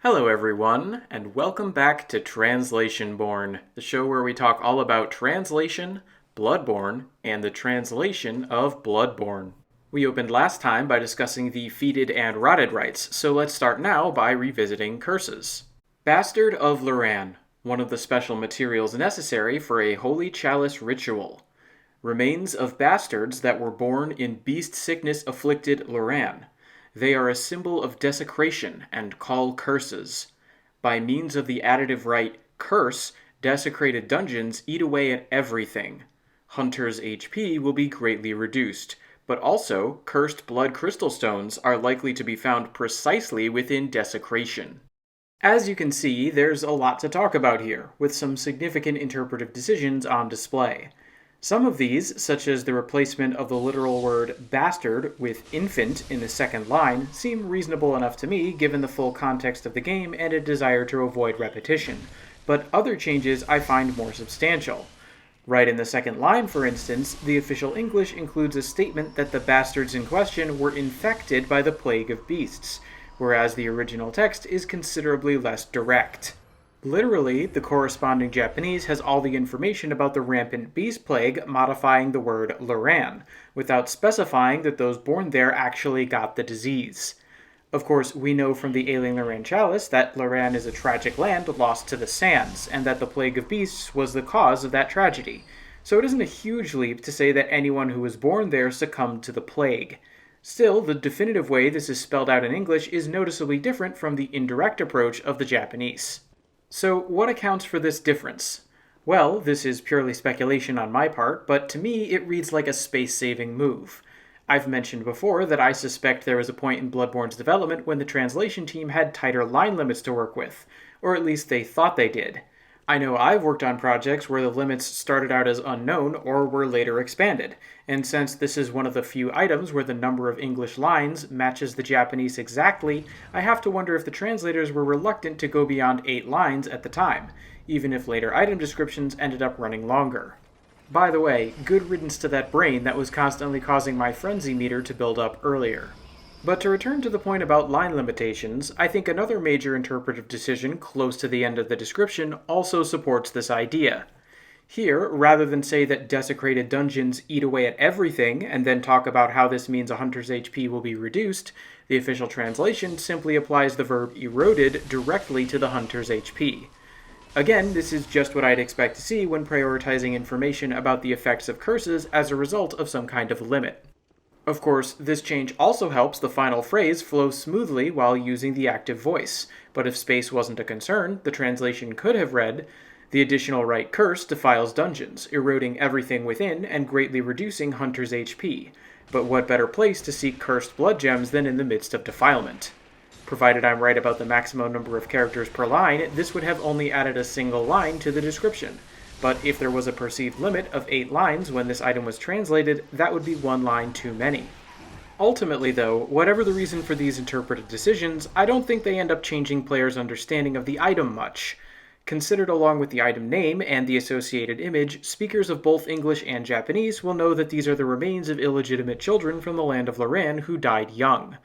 Hello everyone, and welcome back to Translationborne, the show where we talk all about translation, Bloodborne, and the translation of Bloodborne. We opened last time by discussing the Fetid and Rotted rites, so let's start now by revisiting curses. Bastard of Loran, one of the special materials necessary for a holy chalice ritual. Remains of bastards that were born in beast sickness afflicted Loran. They are a symbol of desecration and call curses. By means of the additive rite curse, desecrated dungeons eat away at everything. Hunter's HP will be greatly reduced, but also cursed blood crystal stones are likely to be found precisely within desecration. As you can see, there's a lot to talk about here, with some significant interpretive decisions on display. Some of these, such as the replacement of the literal word bastard with infant in the second line, seem reasonable enough to me given the full context of the game and a desire to avoid repetition, but other changes I find more substantial. Right in the second line, for instance, the official English includes a statement that the bastards in question were infected by the plague of beasts, whereas the original text is considerably less direct. Literally, the corresponding Japanese has all the information about the rampant beast plague modifying the word Loran, without specifying that those born there actually got the disease. Of course, we know from the Alien Loran Chalice that Loran is a tragic land lost to the sands, and that the plague of beasts was the cause of that tragedy. So it isn't a huge leap to say that anyone who was born there succumbed to the plague. Still, the definitive way this is spelled out in English is noticeably different from the indirect approach of the Japanese. So, what accounts for this difference? Well, this is purely speculation on my part, but to me it reads like a space-saving move. I've mentioned before that I suspect there was a point in Bloodborne's development when the translation team had tighter line limits to work with, or at least they thought they did. I know I've worked on projects where the limits started out as unknown or were later expanded, and since this is one of the few items where the number of English lines matches the Japanese exactly, I have to wonder if the translators were reluctant to go beyond 8 lines at the time, even if later item descriptions ended up running longer. By the way, good riddance to that brain that was constantly causing my frenzy meter to build up earlier. But to return to the point about line limitations, I think another major interpretive decision close to the end of the description also supports this idea. Here, rather than say that desecrated dungeons eat away at everything and then talk about how this means a hunter's HP will be reduced, the official translation simply applies the verb eroded directly to the hunter's HP. Again, this is just what I'd expect to see when prioritizing information about the effects of curses as a result of some kind of limit. Of course, this change also helps the final phrase flow smoothly while using the active voice, but if space wasn't a concern, the translation could have read, "The additional rite curse defiles dungeons, eroding everything within and greatly reducing hunter's HP, but what better place to seek cursed blood gems than in the midst of defilement?" Provided I'm right about the maximum number of characters per line, this would have only added a single line to the description. But if there was a perceived limit of 8 lines when this item was translated, that would be 1 line too many. Ultimately though, whatever the reason for these interpretive decisions, I don't think they end up changing players' understanding of the item much. Considered along with the item name and the associated image, speakers of both English and Japanese will know that these are the remains of illegitimate children from the land of Loran who died young.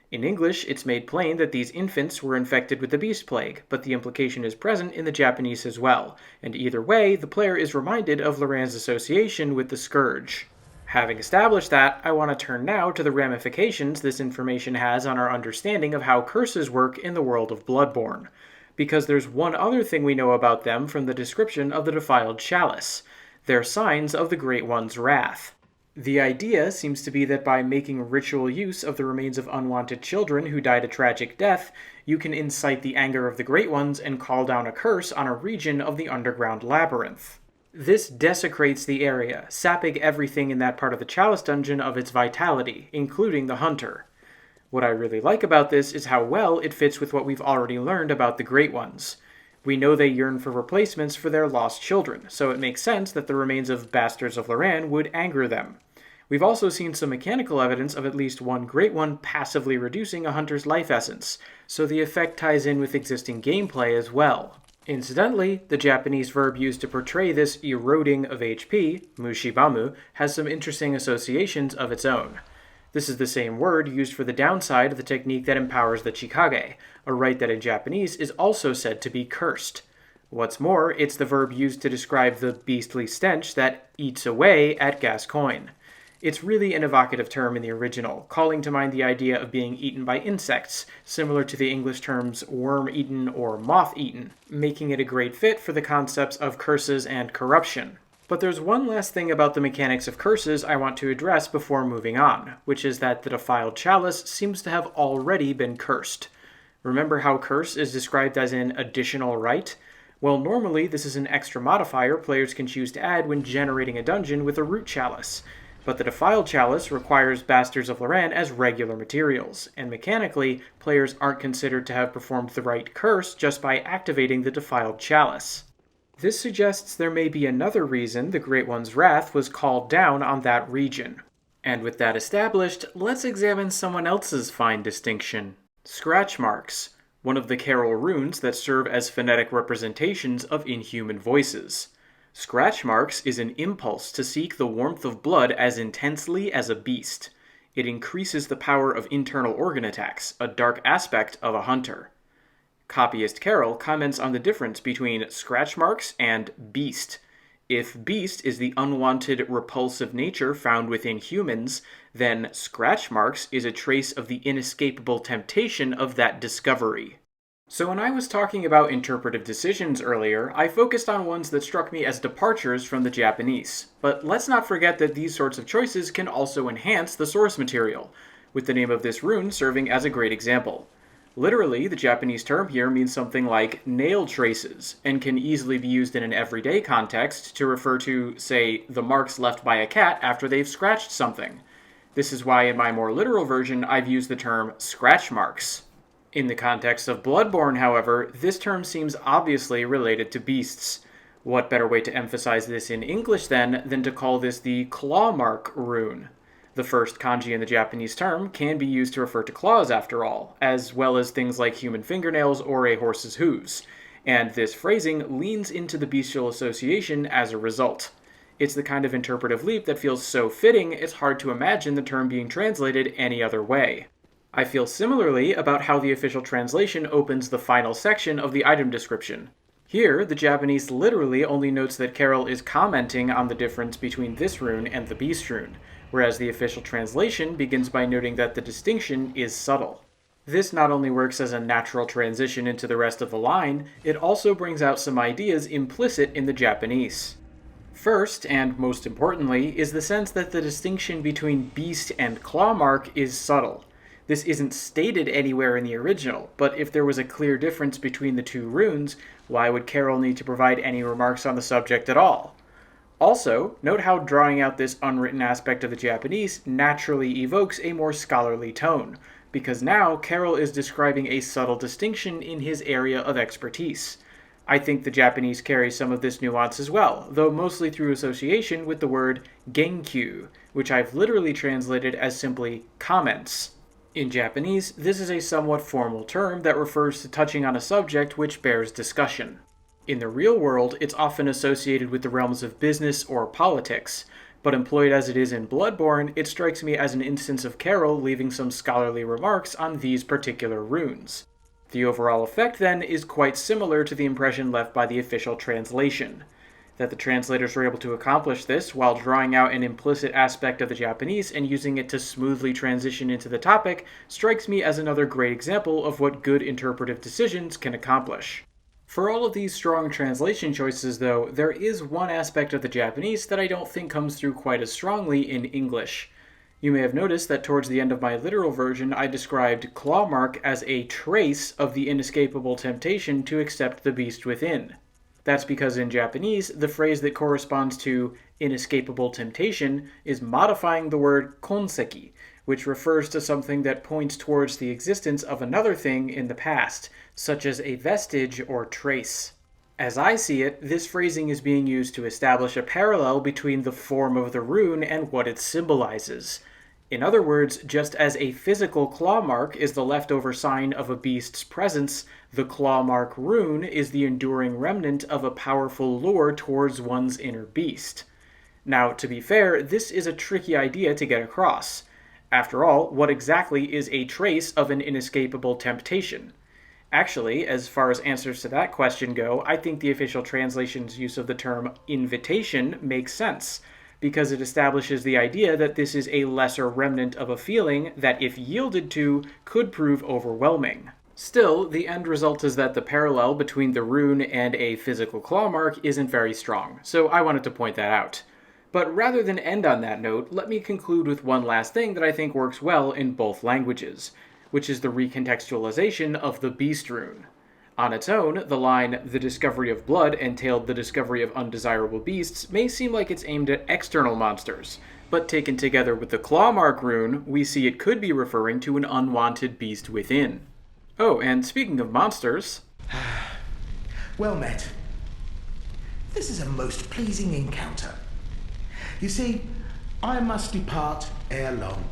In English, it's made plain that these infants were infected with the beast plague, but the implication is present in the Japanese as well, and either way, the player is reminded of Loran's association with the scourge. Having established that, I want to turn now to the ramifications this information has on our understanding of how curses work in the world of Bloodborne, because there's one other thing we know about them from the description of the defiled chalice. They're signs of the Great One's wrath. The idea seems to be that by making ritual use of the remains of unwanted children who died a tragic death, you can incite the anger of the Great Ones and call down a curse on a region of the underground labyrinth. This desecrates the area, sapping everything in that part of the Chalice dungeon of its vitality, including the hunter. What I really like about this is how well it fits with what we've already learned about the Great Ones. We know they yearn for replacements for their lost children, so it makes sense that the remains of Bastards of Loran would anger them. We've also seen some mechanical evidence of at least one Great One passively reducing a hunter's life essence, so the effect ties in with existing gameplay as well. Incidentally, the Japanese verb used to portray this eroding of HP, mushibamu, has some interesting associations of its own. This is the same word used for the downside of the technique that empowers the Chikage, a rite that in Japanese is also said to be cursed. What's more, it's the verb used to describe the beastly stench that eats away at Gascoigne. It's really an evocative term in the original, calling to mind the idea of being eaten by insects, similar to the English terms worm-eaten or moth-eaten, making it a great fit for the concepts of curses and corruption. But there's one last thing about the mechanics of curses I want to address before moving on, which is that the defiled chalice seems to have already been cursed. Remember how curse is described as an additional rite? Well, normally this is an extra modifier players can choose to add when generating a dungeon with a root chalice, but the defiled chalice requires Bastards of Loran as regular materials, and mechanically, players aren't considered to have performed the right curse just by activating the defiled chalice. This suggests there may be another reason the Great One's wrath was called down on that region. And with that established, let's examine someone else's fine distinction. Scratch marks, one of the Caryll runes that serve as phonetic representations of inhuman voices. Scratch marks is an impulse to seek the warmth of blood as intensely as a beast. It increases the power of internal organ attacks, a dark aspect of a hunter. Copyist Caryll comments on the difference between scratch marks and beast. If beast is the unwanted, repulsive nature found within humans, then scratch marks is a trace of the inescapable temptation of that discovery. So when I was talking about interpretive decisions earlier, I focused on ones that struck me as departures from the Japanese. But let's not forget that these sorts of choices can also enhance the source material, with the name of this rune serving as a great example. Literally, the Japanese term here means something like nail traces, and can easily be used in an everyday context to refer to, say, the marks left by a cat after they've scratched something. This is why in my more literal version I've used the term scratch marks. In the context of Bloodborne, however, this term seems obviously related to beasts. What better way to emphasize this in English then than to call this the Clawmark Rune? The first kanji in the Japanese term can be used to refer to claws after all, as well as things like human fingernails or a horse's hooves, and this phrasing leans into the bestial association as a result. It's the kind of interpretive leap that feels so fitting it's hard to imagine the term being translated any other way. I feel similarly about how the official translation opens the final section of the item description. Here, the Japanese literally only notes that Caryll is commenting on the difference between this rune and the beast rune, whereas the official translation begins by noting that the distinction is subtle. This not only works as a natural transition into the rest of the line, it also brings out some ideas implicit in the Japanese. First, and most importantly, is the sense that the distinction between beast and clawmark is subtle. This isn't stated anywhere in the original, but if there was a clear difference between the two runes, why would Caryll need to provide any remarks on the subject at all? Also, note how drawing out this unwritten aspect of the Japanese naturally evokes a more scholarly tone, because now Caryll is describing a subtle distinction in his area of expertise. I think the Japanese carry some of this nuance as well, though mostly through association with the word genkyu, which I've literally translated as simply comments. In Japanese, this is a somewhat formal term that refers to touching on a subject which bears discussion. In the real world, it's often associated with the realms of business or politics, but employed as it is in Bloodborne, it strikes me as an instance of Caryll leaving some scholarly remarks on these particular runes. The overall effect, then, is quite similar to the impression left by the official translation. That the translators were able to accomplish this while drawing out an implicit aspect of the Japanese and using it to smoothly transition into the topic strikes me as another great example of what good interpretive decisions can accomplish. For all of these strong translation choices, though, there is one aspect of the Japanese that I don't think comes through quite as strongly in English. You may have noticed that towards the end of my literal version, I described Clawmark as a trace of the inescapable temptation to accept the beast within. That's because in Japanese, the phrase that corresponds to inescapable temptation is modifying the word konseki, which refers to something that points towards the existence of another thing in the past, such as a vestige or trace. As I see it, this phrasing is being used to establish a parallel between the form of the rune and what it symbolizes. In other words, just as a physical claw mark is the leftover sign of a beast's presence, the Clawmark Rune is the enduring remnant of a powerful lure towards one's inner beast. Now, to be fair, this is a tricky idea to get across. After all, what exactly is a trace of an inescapable temptation? Actually, as far as answers to that question go, I think the official translation's use of the term invitation makes sense, because it establishes the idea that this is a lesser remnant of a feeling that, if yielded to, could prove overwhelming. Still, the end result is that the parallel between the rune and a physical claw mark isn't very strong, so I wanted to point that out. But rather than end on that note, let me conclude with one last thing that I think works well in both languages, which is the recontextualization of the beast rune. On its own, the line, "The discovery of blood entailed the discovery of undesirable beasts," may seem like it's aimed at external monsters, but taken together with the Clawmark Rune, we see it could be referring to an unwanted beast within. Oh, and speaking of monsters... Well met. This is a most pleasing encounter. You see, I must depart ere long.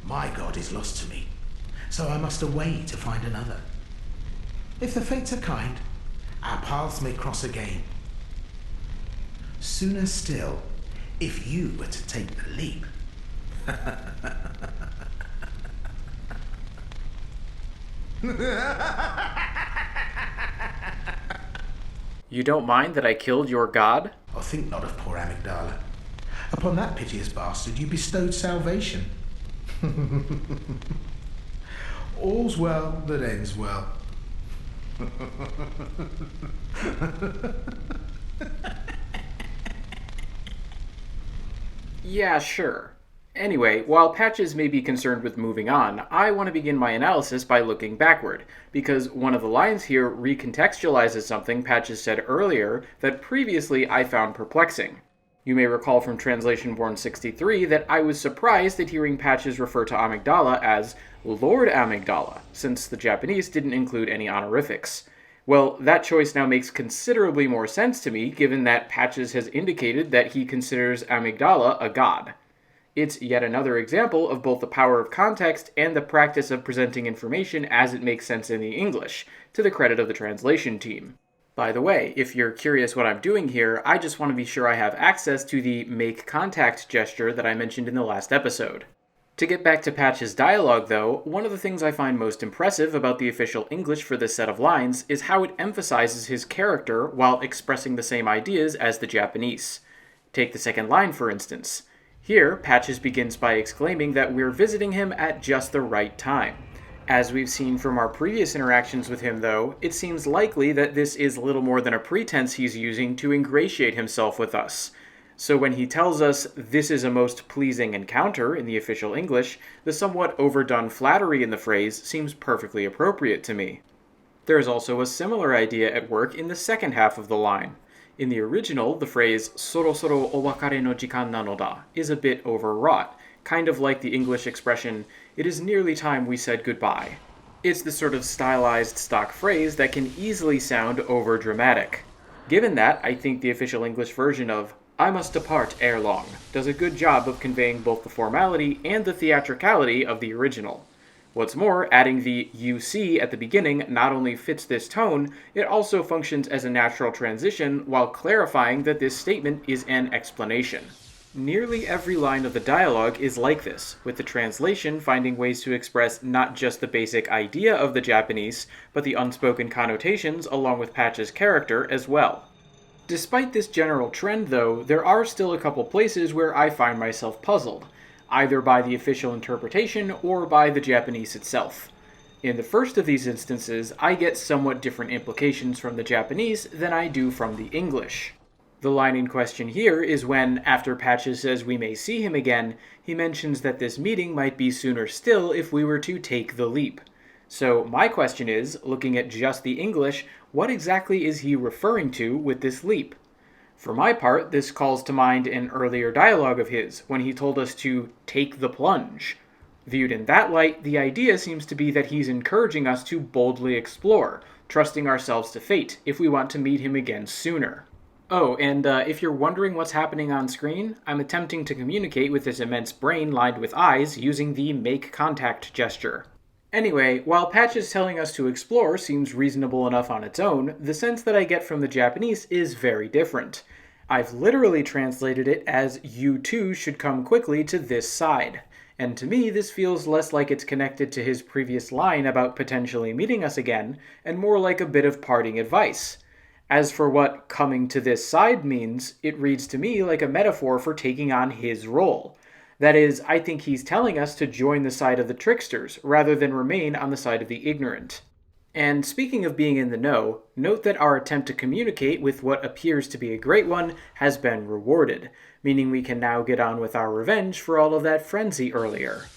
My god is lost to me, so I must away to find another. If the fates are kind, our paths may cross again. Sooner still, if you were to take the leap. You don't mind that I killed your god? Oh, think not of poor Amygdala. Upon that piteous bastard you bestowed salvation. All's well that ends well. Yeah, sure. Anyway, while Patches may be concerned with moving on, I want to begin my analysis by looking backward, because one of the lines here recontextualizes something Patches said earlier that previously I found perplexing. You may recall from Translationborne 63 that I was surprised at hearing Patches refer to Amygdala as Lord Amygdala, since the Japanese didn't include any honorifics. Well, that choice now makes considerably more sense to me, given that Patches has indicated that he considers Amygdala a god. It's yet another example of both the power of context and the practice of presenting information as it makes sense in the English, to the credit of the translation team. By the way, if you're curious what I'm doing here, I just want to be sure I have access to the make contact gesture that I mentioned in the last episode. To get back to Patch's dialogue, though, one of the things I find most impressive about the official English for this set of lines is how it emphasizes his character while expressing the same ideas as the Japanese. Take the second line, for instance. Here, Patches begins by exclaiming that we're visiting him at just the right time. As we've seen from our previous interactions with him, though, it seems likely that this is little more than a pretense he's using to ingratiate himself with us. So when he tells us this is a most pleasing encounter in the official English, the somewhat overdone flattery in the phrase seems perfectly appropriate to me. There is also a similar idea at work in the second half of the line. In the original, the phrase "sorosoro owakare no jikan nanoda" is a bit overwrought, kind of like the English expression, "it is nearly time we said goodbye." It's the sort of stylized stock phrase that can easily sound overdramatic. Given that, I think the official English version of "I must depart ere long" does a good job of conveying both the formality and the theatricality of the original. What's more, adding the "you see" at the beginning not only fits this tone, it also functions as a natural transition while clarifying that this statement is an explanation. Nearly every line of the dialogue is like this, with the translation finding ways to express not just the basic idea of the Japanese, but the unspoken connotations along with Patch's character as well. Despite this general trend, though, there are still a couple places where I find myself puzzled, either by the official interpretation or by the Japanese itself. In the first of these instances, I get somewhat different implications from the Japanese than I do from the English. The line in question here is when, after Patches says we may see him again, he mentions that this meeting might be sooner still if we were to take the leap. So my question is, looking at just the English, what exactly is he referring to with this leap? For my part, this calls to mind an earlier dialogue of his, when he told us to take the plunge. Viewed in that light, the idea seems to be that he's encouraging us to boldly explore, trusting ourselves to fate if we want to meet him again sooner. Oh, and if you're wondering what's happening on screen, I'm attempting to communicate with this immense brain lined with eyes using the make contact gesture. Anyway, while Patches telling us to explore seems reasonable enough on its own, the sense that I get from the Japanese is very different. I've literally translated it as "you too should come quickly to this side," and to me this feels less like it's connected to his previous line about potentially meeting us again, and more like a bit of parting advice. As for what coming to this side means, it reads to me like a metaphor for taking on his role. That is, I think he's telling us to join the side of the tricksters, rather than remain on the side of the ignorant. And speaking of being in the know, note that our attempt to communicate with what appears to be a great one has been rewarded, meaning we can now get on with our revenge for all of that frenzy earlier.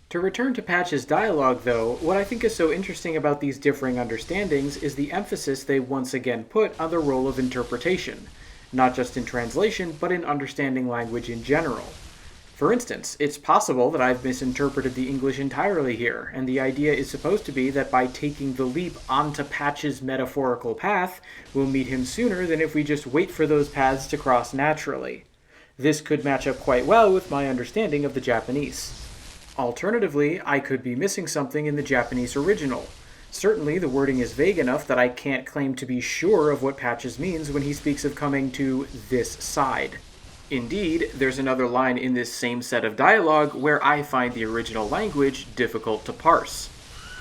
To return to Patch's dialogue, though, what I think is so interesting about these differing understandings is the emphasis they once again put on the role of interpretation, not just in translation, but in understanding language in general. For instance, it's possible that I've misinterpreted the English entirely here, and the idea is supposed to be that by taking the leap onto Patch's metaphorical path, we'll meet him sooner than if we just wait for those paths to cross naturally. This could match up quite well with my understanding of the Japanese. Alternatively, I could be missing something in the Japanese original. Certainly, the wording is vague enough that I can't claim to be sure of what Patches means when he speaks of coming to this side. Indeed, there's another line in this same set of dialogue where I find the original language difficult to parse.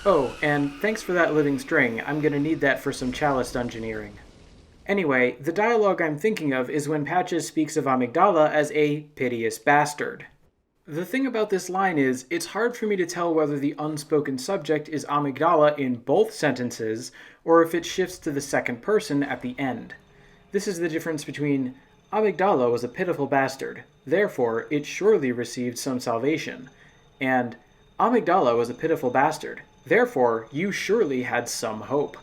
Oh, and thanks for that living string, I'm gonna need that for some chalice dungeoneering. Anyway, the dialogue I'm thinking of is when Patches speaks of Amygdala as a piteous bastard. The thing about this line is, it's hard for me to tell whether the unspoken subject is Amygdala in both sentences, or if it shifts to the second person at the end. This is the difference between Amygdala was a pitiful bastard, therefore it surely received some salvation, and Amygdala was a pitiful bastard, therefore you surely had some hope.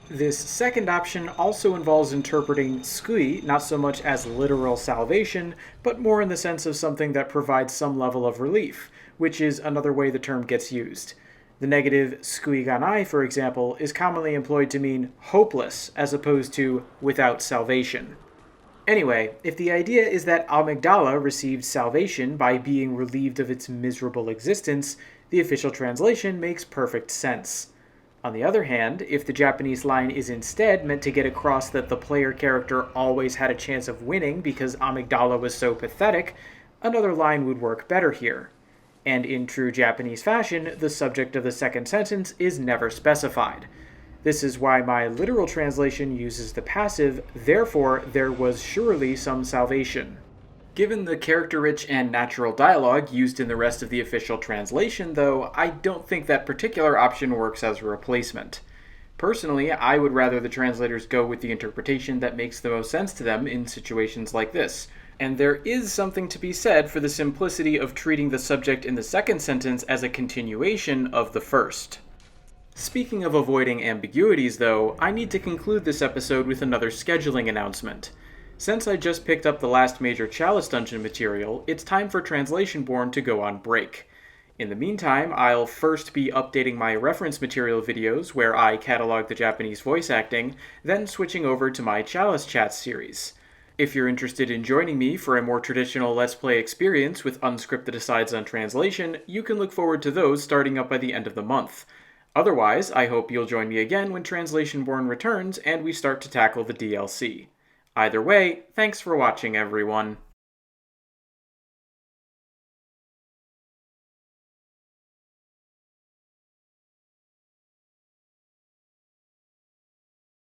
This second option also involves interpreting tsukui not so much as literal salvation, but more in the sense of something that provides some level of relief, which is another way the term gets used. The negative tsukui ga nai, for example, is commonly employed to mean hopeless as opposed to without salvation. Anyway, if the idea is that Amygdala received salvation by being relieved of its miserable existence, the official translation makes perfect sense. On the other hand, if the Japanese line is instead meant to get across that the player character always had a chance of winning because Amygdala was so pathetic, another line would work better here. And in true Japanese fashion, the subject of the second sentence is never specified. This is why my literal translation uses the passive, therefore there was surely some salvation. Given the character-rich and natural dialogue used in the rest of the official translation, though, I don't think that particular option works as a replacement. Personally, I would rather the translators go with the interpretation that makes the most sense to them in situations like this, and there is something to be said for the simplicity of treating the subject in the second sentence as a continuation of the first. Speaking of avoiding ambiguities, though, I need to conclude this episode with another scheduling announcement. Since I just picked up the last major Chalice Dungeon material, it's time for Translationborne to go on break. In the meantime, I'll first be updating my reference material videos where I catalog the Japanese voice acting, then switching over to my Chalice Chats series. If you're interested in joining me for a more traditional Let's Play experience with unscripted asides on translation, you can look forward to those starting up by the end of the month. Otherwise, I hope you'll join me again when Translationborne returns and we start to tackle the DLC. Either way, thanks for watching, everyone.